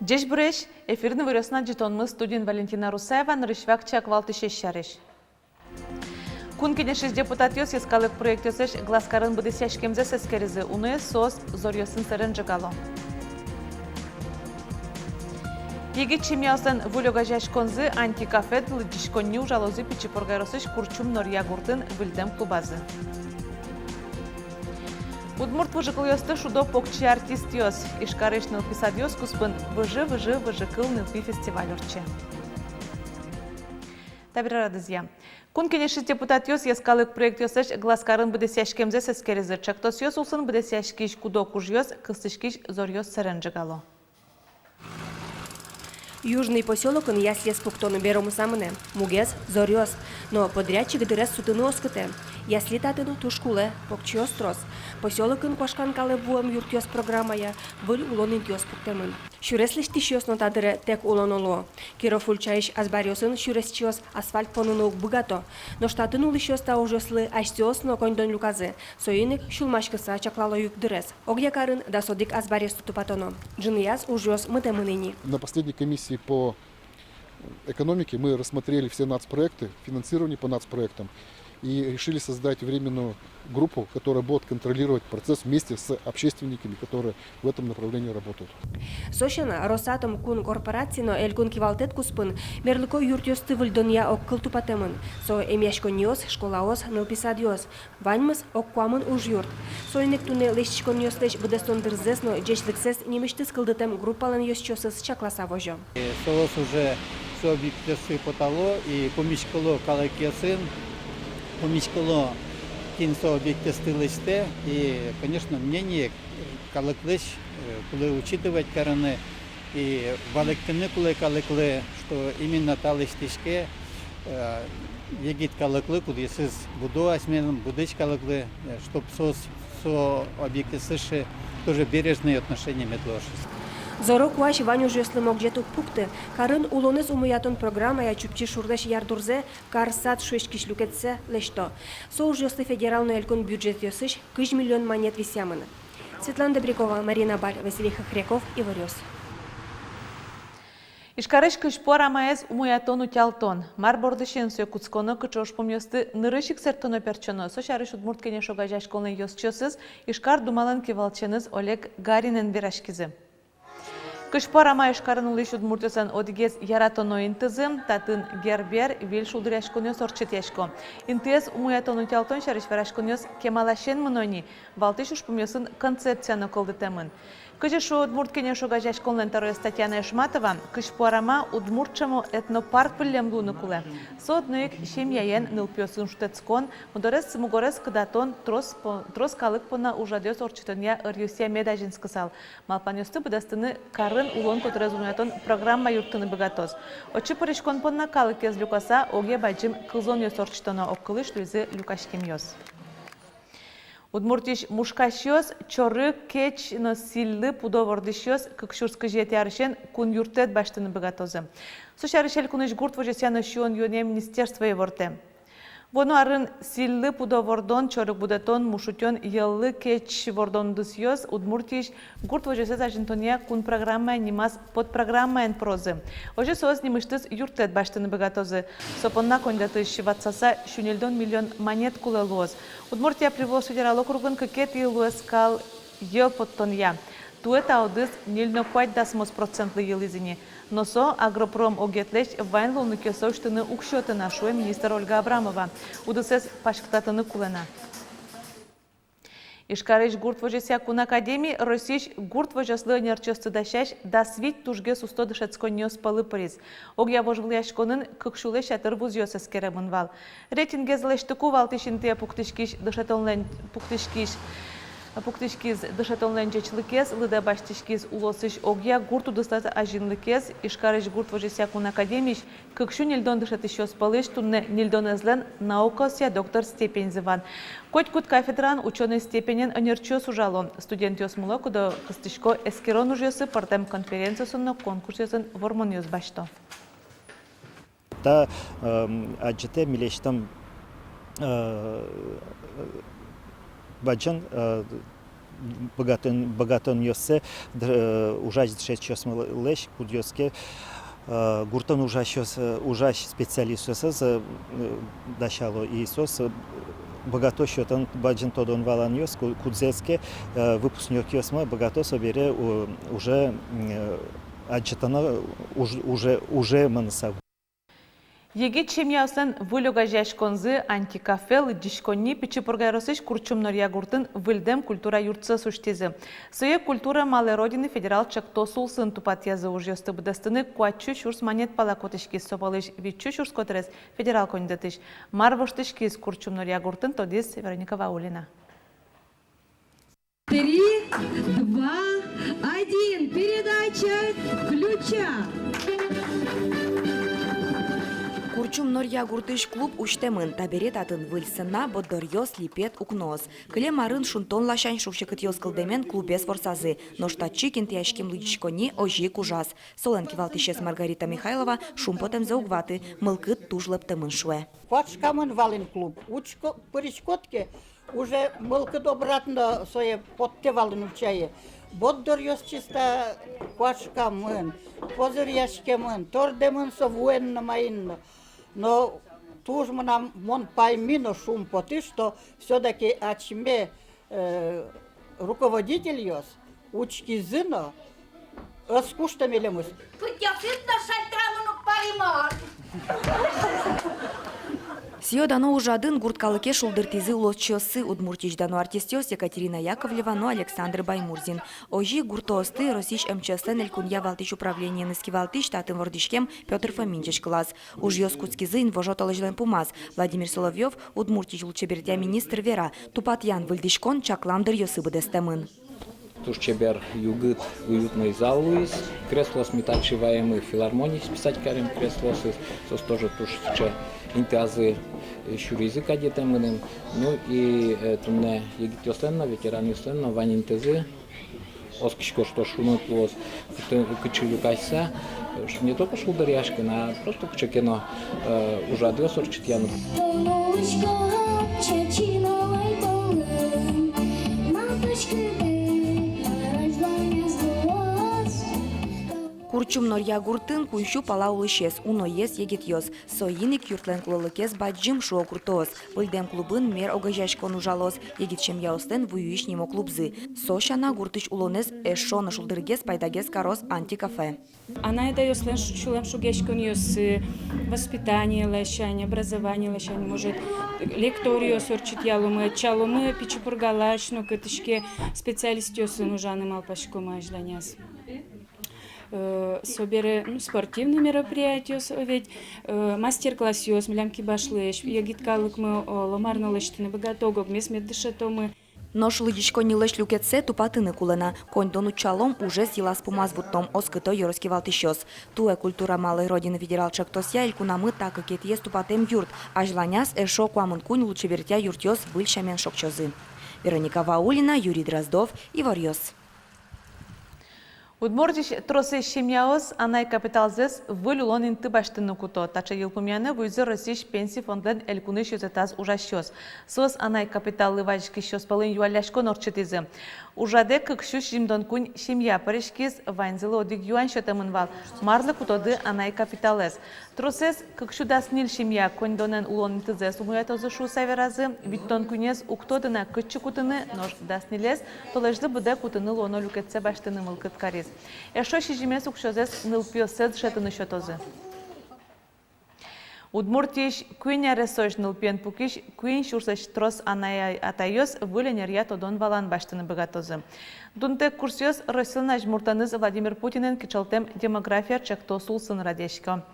Деш бреш, эфирны выросна жетонмы студент Валентина Русаева нарышвак чаквалты шешшарыш. Кун кенешіз депутат йос ескалык проект йосеш гласкарын быдысяш кемзе сескерізі уны сос зорьосын сырын жығало. Егет чемиясын вулёга жашконзы антикафед лыдишконни ужалозы пичипоргайросыш курчум норьягуртын выльдем клубазы. Удмурт выжыкыл ёсты шудо покчи артист йос. Ишкарыш нылписад йос куспын выжыкыл нылпи фестиваль орче. Табира радызья. Кун кенешіз депутат йос ескалык проект йосеш гласкарын быдысяш кемзе сескерізі. Чактос йос улсын быдысяш киш кудо куж йос, кыстышкиш зор йос сырын жығало. Южный поселок он ясли с пуктону берому самыне, мугес, зорьос, но подрядчик дырес сутыны оскыте. Ясли татыну тушкуле, покчиос трос. Поселок он кошканкалы буам юртьос программая, выль улонын тьос пуктемын. Шюреслиш тишьос но тадыре тек улоноло. Киров ульчаиш азбарьосын шюресчиос асфальт понунук быгато. Но штатын улышьос та ужослы аштиос но коньдон люказы. Соиник шулмашкыса чаклало юк дырес. Огьякарын да содик азбарьос тутупатоно. Джинияс ужос мытемыныни. На последней комиссии по экономике мы рассмотрели все нацпроекты, финансирование по нацпроектам и решили создать временную группу, которая будет контролировать процесс вместе с общественниками, которые в этом направлении работают. Сошена Росатом кун корпорацино элькун кивалтет куспын мерлыко юртёсты выльдония оккыл тупатемын. Со эмяшкониос, школаос, нылписадиос. Ваньмыз оккуамын уж юрт. Соинек туне лещикониос лещ быдестон дырзесно джечлыксес немешты скылдытем группалан ёсчёсыз чакласа вожо. Соос уже все объективсы потало и помешкало калакесын, помешкало кинцо объективсы листе и, конечно, мнение калаклыш, коли учитывать короны и валектины калаклы, что именно та листишке егит калаклы, куда если буду осменом будыч калаклы, чтоб со объективсы тоже бережные отношения метлошись. Зорок ваш Ваню жеслы могжету пукты. Карын улоныз умыятон программа я чупчи шурдаш ярдурзе карсат шуешкиш люкетсе лешто. Сол жеслы федеральный элькон бюджет ёсыш 1 миллион монет висямыны. Светлана Добрякова, Марина Баль, Василий Хохряков и Варёс. Ишкарыш кышпор амаез умыятон утялтон. Мар бордышен сö куцконо кычош помёсты нырышик сертоно перчоно. Сошарыш удмурт кенешога жашколны ёсчосыз Ишкар думалан кевалченыз Олег Гаринен берашкизы. Кышпор ама Ишкарын улыш удмуртёсан одигез яратоно интызым, татын гербер вил шулдыряшконёс орчетяшко. Интез умыятон утялтон шарыш верашконёс кемалашен мынони, валтыш уж помёсын концепцияно колдытемын. Кыжышу удмурт кенешога жашколнен вторая Татьяна Ишматова, кышпор ама удмуртчаму этнопарк пыллем луны куле. Соднык шемьяен нылпёсын штецкон, мудорес мугорес кыдатон трос калык пона ужадёс орчетония ырюсия медажинск сал. Малпанёсты быдастыны карын улон которез умыятон программа юртыны быгатоз. Очы поришкон понна калык кез люкаса, оге баджим кылзон ёс орчетоно оккылыш луизы люкашкем ёс. Удмуртиш мушкашьёс, чорык кеч но силлы пудовордышьёс, кыкшурскы жетярышен кун юртет баштыны быгатозы. Сушарышел куныш гурт вожесяно шуон юне министерство еворте. Воно арын силлы пудовордон, чорык будетон, мушутён еллы кеч вордон дысьёс, удмуртиш гурт вожесез ажинтония кун программа нимас под программа эн прозы. Оже соз немыштыз юртет баштыны быгатозы. Сопонна кондатыш ватсаса шунельдон миллион монет кулелуоз. Удмуртия привоз федерал округын кекет елуэс кал ел подтонья. Туэта аудыз 0,5% елизини. Носо агропром огетлеш вайн луны кесоштыны укшёты нашуэ министр Ольга Абрамова. Удысес пашктатыны кулена. Ишкарыш гурт вожеся кун академии Росиш гурт вожеслы нерчёсты дашаш да свит тужге сусто дышецконьёс палы приз. Огья вожвлияшконын кыкшуле шатыр вузьёс эскеремын вал. Рейтинге злештыку валтышинте пуктышкиш дышетолнен пуктышкиз дышетолнен жечлыкез, лыда баштышкиз улосыш огья гурт удыстат ажинлыкез, Ишкарыш гурт вожеся кун академиш кыкшу нельдон дышетышёс палыш тунне нельдон эзлен наукося доктор степень зыван. Котькут кафедран ученый степенен өнерчёс ужалон. Студент ёс муло, кудо кыстышко эскерон ужёсы партем конференциясынно конкурсиясын вормон ёс башто. Та аджете милештам баджан богатон йосе ужать 6 лещ кудьоске гуртон ужащ специалист йосе дащало Иисус богато счетан баджин тодон валан йос кудзеске выпускник йосма богато собере уже отчитано уже манса. Егет чемьяусан вылюга жашконзы антикафел дишконни пичипургайросыш курчумнор ягуртын выльдем культура юртсы суштезы. Сые культура малой родины федерал чактосул сын тупат язы ужьёсты быдастыны куатчу шурс монет палакотышки собалыш витчу шурс котрес федерал кондетыш. Марвоштышки из курчумнор ягуртын тодис Вероника Ваулина. 3, 2, 1. Передача ключа. Курчум Норья Гуртыш клуб уштемын таберет атын выльсына боддорьёс липет укноз. Кле марын шунтон лашань шувшикыт ёскылдемен клубес форсазы. Но штатчи кентяшким лычкони ожи кужас. Соленки валтишес Маргарита Михайлова шумпотем заугваты. Мылкыт тужлептемын шуэ. Пачкамын вален клуб. Учко поричкотке уже мылкыт обратно свое подте вален учае. Боддорьёс чисто пачкамын, позырьяшкемын, тордемын со военно майынно. Но туж мы нам мон поймино шум поты, что все-таки ачме руководитель ёс, учки зыно, скучно мелемус. Сиодано уже один гурткалыке шулдыртизы улотчосы удмуртичдану артистёс Екатерина Яковлева, но Александр Баймурзин. Ожи гуртосты Росич МЧСН Элькунья Валтич управление Ныски Валтич татым вордишкем Петр Фоминчич класс. Уж ёскутскизы инвожоталыжлен пумаз. Владимир Соловьев удмуртич лучебердя министр Вера. Тупат Ян Выльдишкон чакламдыр ёсыбы дестемын. Туж чебер югыт уютный зал Луис, кресло сметачиваемый филармоний списать карем кресло сос тоже туж че интазы шуризы кадетемыным, ну и тунне егитлёсленно ветеранёсленно ванинтезы оскишко что шунут лос кычылюкайса не только шулдаряшкин, а просто кычекено уже адвесор читьяну. Курчум Норья Гуртын куншу пала улышес, уно ес егит йос. Соиник юртлен клолыкес баджим шо куртос. Выльдем клубын мер огажашкон ужалос. Егит чем яустен вуюиш нимо клубзы. Сошана гуртыш улонес эшо на шулдыргес пайдагес карос антикафе. Она это йослен шулем шугешкон йос воспитание лещань, образование лещань, может лекторию сорчит ялумы, чалумы пичупургалаш, но кытышке специалист йосын ужаны малпашко мажданяс. Собере спортивные мероприятия, ведь мастер-класс ёс, млямки башлыш, ягиткалык мы ломарно лыштыны богатого, месмет дышатомы. Нож лыдичко не лыш люкетсе тупатыны кулена. Конь дону чалом уже сила спумаз буттом оскыто йороски валтищос. Туэ культура малой родины федерал чактосья илькунамы так как ет тупатем юрт, а жланяс эшо куамын кунь лучше вертя юртёс быльшамен шокчозы. Вероника Ваулина, Юрий Дроздов, Иварьёс. Удмуртиш тросы шемьяос, анай капиталзес вылюлон инты баштыны куто. Тача елпумяны вуйзы Росиш пенсий фондлен элькуныш юзетаз ужащос. Сос анай капиталы вajki щос палын юаляшко норчетизы. Ужаде кыкшуш жимдон кунь шемья паришкиз ванзылы одик юан шотамын вал. Марлы кутоды анай капиталес. Тросес кыкшудас нил шемья конь донен улон интызес умуятозы шу саверазы. Виттон кунез уктодына кытчы кутыны нож дас нилес. Толежды буде кутыны лоно люкетсе баштыны мылкыт кариз. Эшо шижимес укшозес нылпиосед шетыны шотозы. Удмуртиш куиня ресош нылпиен пукиш куин шурсеш трос анай атайос выленер я тодон валан баштыны богатозы. Дунте курсиос Росилна жмуртаныз Владимир Путинен кичалтем демография чакто сулсын радешко.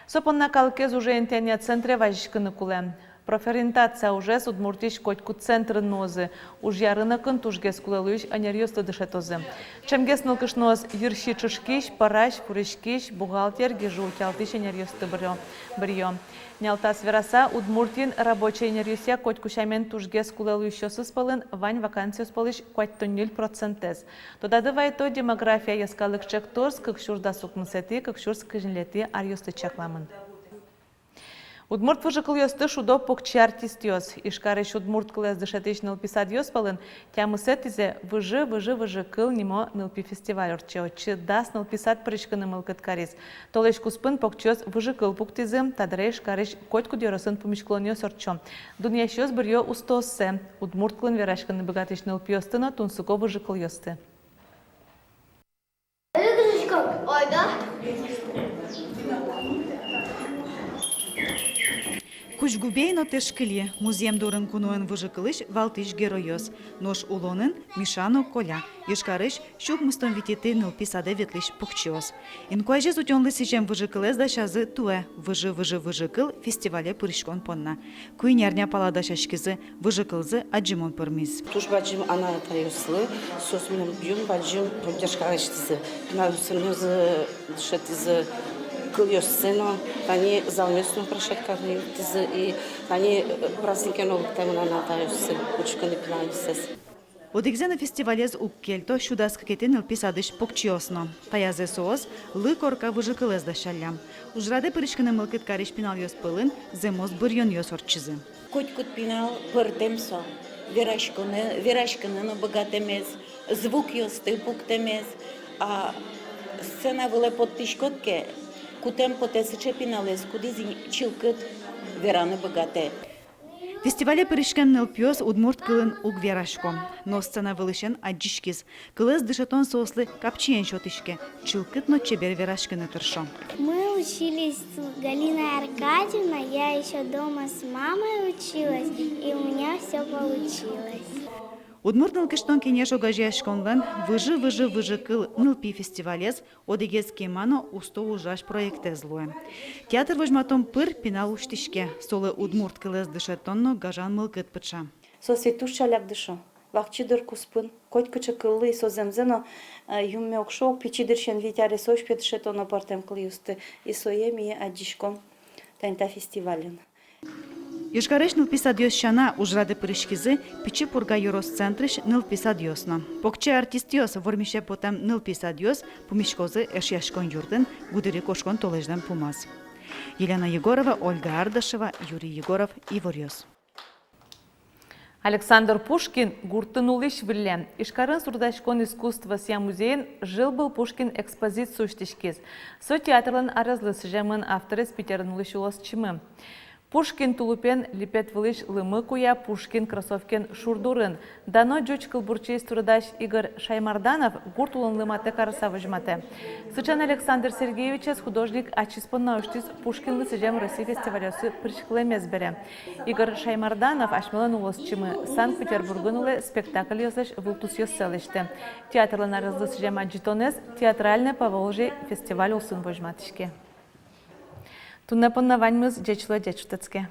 Сопонна калкез уже интения центре важишкыны кулем. Профориентация уже судмуртиш котку центр нозы. Уж ярынакын тужгес кулелуиш анерьёсты дышетозы. Чемгес нылкышноз юрши чышкиш, параш, фурышкиш, бухгалтер, гижу, тялтыш анерьёсты брьё. Нялтас вераса удмуртин рабочий анерьёсия котку шамен тужгес кулелуишёсы спалын, вань вакансию спалыш котто 0%. Тодады вайто демография яскалык чекторс, как шурда сукмысети, как шурс кыжинлети арьёсты чакламын. Удмурт выжикал ёсты шудо покчи артист ёс. Ишкарыш удмурт кылез дышатыш нылпи сад ёс палын. Тямы сетизе выжы кыл нимо нылпи фестиваль орче. Очы дас нылпи сад прышканы мылкыт карис. Толеш куспын покчёс выжы кыл пуктизым, тадреш карыш котку дёросын помешклон ёс орчо. Дуньяш ёс бір ё устоссе. Удмурт кылын верашканы богатыш нылпи ёстына тунсуко выжикал ёсты. Ой, да? Кучгубейно тешкілі музеем дорын кунуын выжыкылыш валтыш геройос. Нош улонын Мишано Коля. Ешкарыш шук мустон витеты нылпи саде ветлыш пукчиос. Инкуайже зутёнлы сижем выжыкылез да шазы туэ выжыкыл фестивале пырышкон понна. Куйнерня палада шашкизы выжыкылзы аджимон пырмиз. Туш баджим ана таюслы, сос минем бьюн баджим поддержкалыштызы. Пинарусымызы шетизы кыльёс сцену, они залместно прошаткарны и они праздники новых темна на таюсы, учканы пиналисес. Одигзе на фестивалез уккельто шудаск кетен илписадыш покчиосно. Таязе соос лы корка выжыкылез да шалям. Ужраде пырышканы мылкыт кариш пинал ёс пылын, земос бырьон ёс орчызы. Котькут пинал пырдемсо, верашканы богатемез, звук ёсты пуктемез, а сцена выле под тишкотке, кутем потесыче пиналез, кудизи чилкыт вераны богате. Фестивале пырышкен нылпиос удмурт кылын уг верашко. Но сцена вылышен аджишкиз. Кылыз дышатон сослы капчиен шотышке. Чилкытно чебер верашканы тыршо. Мы учились с Галиной Аркадьевной, я еще дома с мамой училась, и у меня все получилось. Удмурт нылкыштон кенеш огажияшконлан выжы кыл нылпи фестивалез одегез кемано усто ужаш проекте злуе. Театр вожматом пыр пинал уштишке. Солы удмурт кылез дышатонно гажан мылкыт пыча. Со светуш чаляк дышо. Вахчидыр куспын, котькычы кыллы со земзено юмме окшок, пичидыршен витяре сош петшетоно партем кылюсты и соеми аджишком танта фестивален. Ешкареш нылписадиос шана ужраде пырышкизы пичи пурга юрос центриш нылписадиосно. Покче артистиос вормише потам нылписадиос пумишкозы эшяшкон юрден гудыри кошкон толежден пумаз. Елена Егорова, Ольга Ардашева, Юрий Егоров, Иворьос. Александр Пушкин гуртынулыш вилле. Ишкарын сурдашкон искусства сия музейн жил был Пушкин экспозицию штишкиз. Со театрлан аразлы сжемын авторы с Питернулыш улос чимы. Пушкин тулупен липет вылыш лымы куя, Пушкин кроссовкен шурдурын. Дано джучкал бурчей стурдаш Игорь Шаймарданов гуртулын лымате караса выжмате. Сычан Александр Сергеевич художник ачиспонна уштиз Пушкин лысыжем Россия фестивалёсы пришклемез бере. Игорь Шаймарданов ашмылын улосчымы Санкт-Петербургын улы спектакль ёслыш вылтус ёсселыште. Театрлын арызлысыжем аджитонез театральный Поволжье фестиваль улсын выжматышке. Тунна поннаваньмыз дечлы дечутецке.